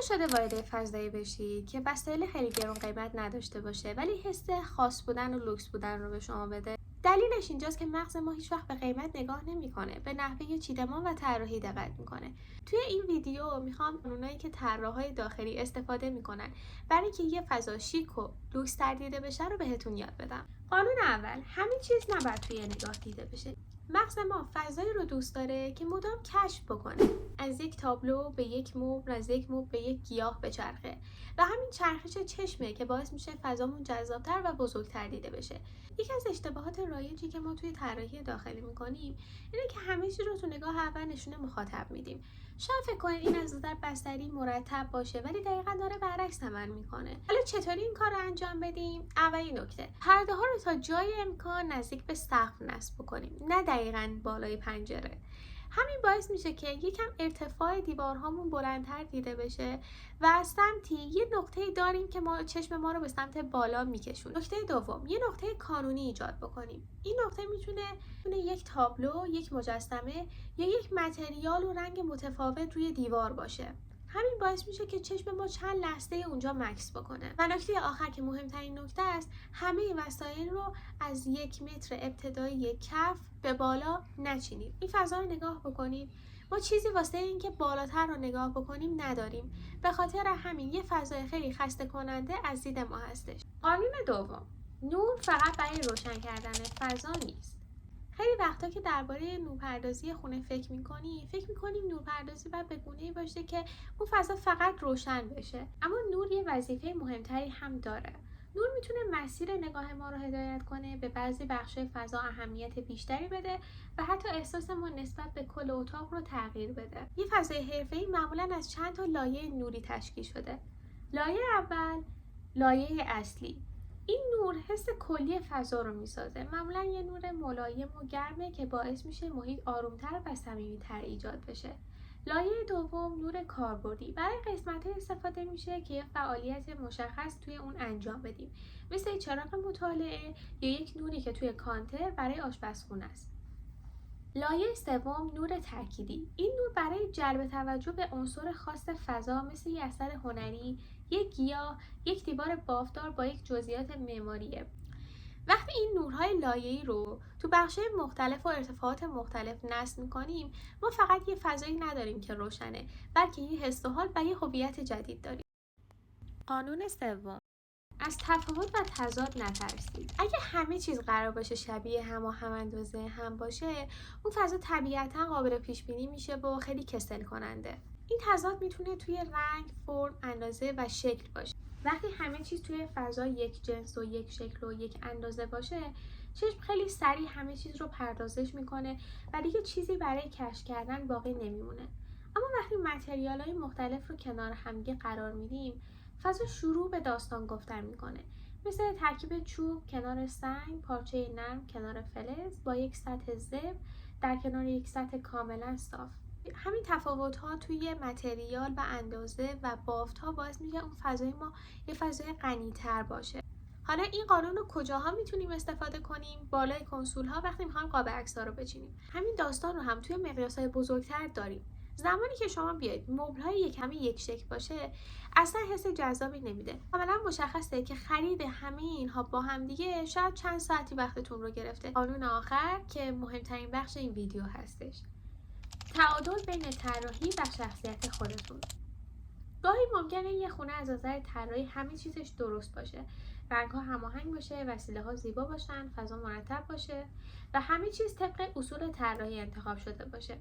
شده وارد فضایی بشید که وسایل خیلی گرون قیمت نداشته باشه ولی حس خاص بودن و لوکس بودن رو به شما بده. دلیلش اینجاست که مغز ما هیچ وقت به قیمت نگاه نمیکنه، به نحوه چیدمان و طراحی دقت میکنه. توی این ویدیو میخوام اونایی که طراحای داخلی استفاده میکنن برای اینکه یه فضا شیک و لوکس تر دیده بشه رو بهتون یاد بدم. قانون اول، همه چیز نباید توی نگاه دیده بشه. مغز ما فضایی رو دوست داره که مدام کشف بکنه، از یک تابلو به یک مبل، از یک مبل به یک گیاه بچرخه و همین چرخش چشمه که باعث میشه فضامون جذابتر و بزرگتر دیده بشه. یکی از اشتباهات رایجی که ما توی طراحی داخلی میکنیم اینه که همه چیز رو تو نگاه اول نشون مخاطب میدیم. شاید فکر کنید این از نظر بصری مرتب باشه ولی دقیقا داره برعکس عمل میکنه. حالا چطوری این کار رو انجام بدیم؟ اولین نکته، پرده ها رو تا جای امکان نزدیک به سقف نصب بکنیم، نه دقیقاً بالای پنجره. همین باعث میشه که یکم ارتفاع دیوارهامون بلندتر دیده بشه و از سمتی یه نقطه‌ای داریم که ما چشم ما رو به سمت بالا میکشونه. نکته دوم، یه نقطه کانونی ایجاد بکنیم. این نقطه میتونه یک تابلو، یک مجسمه یا یک متریال و رنگ متفاوت روی دیوار باشه. همین باعث میشه که چشم ما چند لحظه اونجا مکث بکنه. و نکته آخر که مهمترین نکته است، همه وسایل رو از 1 متر ابتدایی کف به بالا نچینید. این فضا رو نگاه بکنید. ما چیزی واسه این که بالاتر رو نگاه بکنیم نداریم. به خاطر همین یه فضای خیلی خسته کننده از دید ما هستش. قانون دوم، نور فقط برای روشن کردن فضا نیست. خیلی وقتا که درباره نورپردازی خونه فکر میکنیم نورپردازی باید به گونه‌ای باشه که اون فضا فقط روشن بشه، اما نور یه وظیفه مهمتری هم داره. نور میتونه مسیر نگاه ما رو هدایت کنه، به بعضی بخش‌های فضا اهمیت بیشتری بده و حتی احساسمون نسبت به کل اتاق رو تغییر بده. یه فضای حرفه‌ای معمولاً از چند تا لایه نوری تشکیل شده. لایه اول، لایه اصلی. این نور حس کلی فضا رو میسازه. معمولا یه نور ملایم و گرمه که باعث میشه محیط آرومتر و صمیمیتر ایجاد بشه. لایه دوم، نور کاربردی. برای قسمت‌های استفاده میشه که یه فعالیت مشخص توی اون انجام بدیم، مثل چراغ مطالعه یا یک نوری که توی کانتر برای آشپزخونه است. لایه سوم، نور تأکیدی. این نور برای جلب توجه به عنصر خاص فضا، مثل یک اثر هنری، یک گیاه، یک دیوار بافتار با یک جزئیات معماریه. وقتی این نورهای لایه‌ای رو تو بخش‌های مختلف و ارتفاعات مختلف نصب می‌کنیم، ما فقط یه فضایی نداریم که روشنه، بلکه یه حس و حال و یه هویت جدید داریم. قانون سوم، از تفاوت و تضاد نترسید. اگه همه چیز قرار باشه شبیه هم و هم اندازه هم باشه، اون فضا طبیعتا قابل پیش بینی میشه و خیلی کسل کننده. این تضاد میتونه توی رنگ، فرم، اندازه و شکل باشه. وقتی همه چیز توی فضا یک جنس و یک شکل و یک اندازه باشه، چشم خیلی سریع همه چیز رو پردازش میکنه و دیگه چیزی برای کشف کردن باقی نمیمونه. اما وقتی متریال‌های مختلف رو کنار همدیگه قرار میدیم، فضا شروع به داستان گفتن میکنه، مثل ترکیب چوب کنار سنگ، پارچه نرم کنار فلز با یک سطح زبر در کنار یک سطح کاملا صاف. همین تفاوت ها توی متریال و اندازه و بافت ها باعث میشه اون فضای ما یه فضای غنی تر باشه. حالا این قانون رو کجاها میتونیم استفاده کنیم؟ بالای کنسول ها وقتی میخوایم قاب عکس ها رو بچینیم. همین داستان رو هم توی مقیاس های بزرگتر داریم. زمانی که شما بیاید مبل های یک همه یک شکل باشه، اصلا حس جذابی نمیده. کاملا مشخصه که خرید همه اینها با هم دیگه شاید چند ساعتی وقتتون رو گرفته. قانون آخر که مهمترین بخش این ویدیو هستش، تعادل بین طراحی و شخصیت خودتون. گاهی ممکنه یه خونه از نظر طراحی همه چیزش درست باشه، رنگ‌ها هماهنگ باشه، وسیله‌ها زیبا باشن، فضا مرتب باشه و همه چیز طبق اصول طراحی انتخاب شده باشه.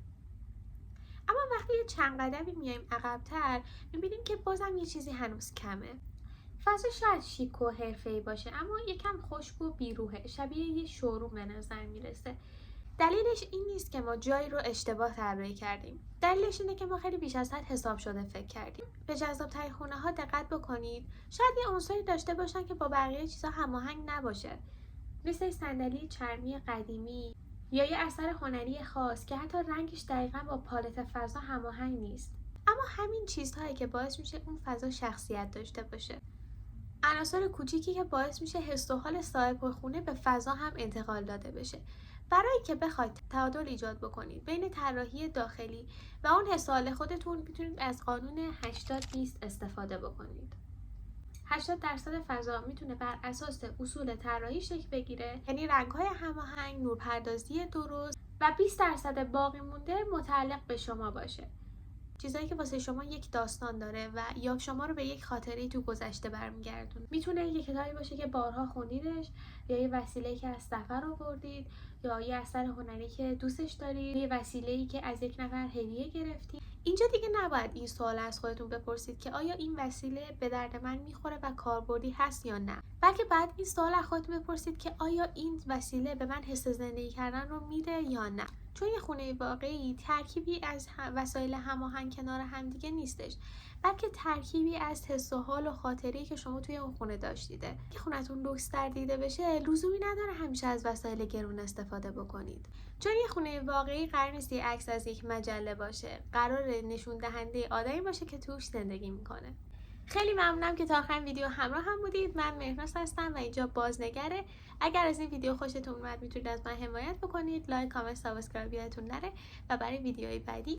اما وقتی یه چند قدمی میایم عقب‌تر، می‌بینیم که بازم یه چیزی هنوز کمه. فضا شاید شیک و حرفه‌ای باشه، اما یکم خشک و بیروحه، شبیه یه شوروم به نظر میرسه. دلیلش این نیست که ما جایی رو اشتباه طراحی کردیم. دلیلش اینه که ما خیلی بیش از حد حساب شده فکر کردیم. به جذاب‌ترین خونه‌ها دقت بکنید. شاید یه عنصری داشته باشن که با بقیه چیزا هماهنگ نباشه، مثل صندلی چرمی قدیمی یا یه اثر هنری خاص که حتی رنگش دقیقاً با پالت فضا هماهنگ نیست. اما همین چیزهایی که باعث میشه اون فضا شخصیت داشته باشه. عناصر کوچیکی که باعث میشه حس و حال صاحب خونه به فضا هم انتقال داده بشه. برای که بخواید تعادل ایجاد بکنید بین طراحی داخلی و اون حسال خودتون، میتونید از قانون 80-20 استفاده بکنید. 80% فضا میتونه بر اساس اصول طراحی شکل بگیره، یعنی رنگ‌های هماهنگ، نورپردازی درست، و 20% باقی مونده متعلق به شما باشه. چیزایی که واسه شما یک داستان داره و یا شما رو به یک خاطره تو گذشته برمیگردونه. میتونه یک کتابی باشه که بارها خوندیدش، یا یه وسیله‌ای که از سفر آوردید، یا یه اثر هنری که دوستش دارید، یه وسیله‌ای که از یک نفر هدیه گرفتید. اینجا دیگه نباید این سوال از خودتون بپرسید که آیا این وسیله به درد من میخوره و کاربردی هست یا نه، بلکه بعد این سوال از خودتون بپرسید که آیا این وسیله به من حس زندگی کردن رو میده یا نه. چون یه خونه واقعی ترکیبی از وسایل هماهنگ کنار همدیگه نیستش، بلکه ترکیبی از حس و حال و خاطره‌ای که شما توی اون خونه داشتیده. که خونتون لوکس تر دیده بشه، لزومی نداره همیشه از وسایل گرون استفاده بکنید. چون یه خونه واقعی قرار نیست یه عکس از یک مجله باشه، قراره نشون دهنده آدمی باشه که توش زندگی میکنه. خیلی ممنونم که تا آخر ویدیو همراه هم بودید. من مهناز هستم و اینجا بازنگره. اگر از این ویدیو خوشتون اومد میتونید از من حمایت بکنید، لایک، کامنت، سابسکرایب یادتون نره و برای ویدیوهای بعدی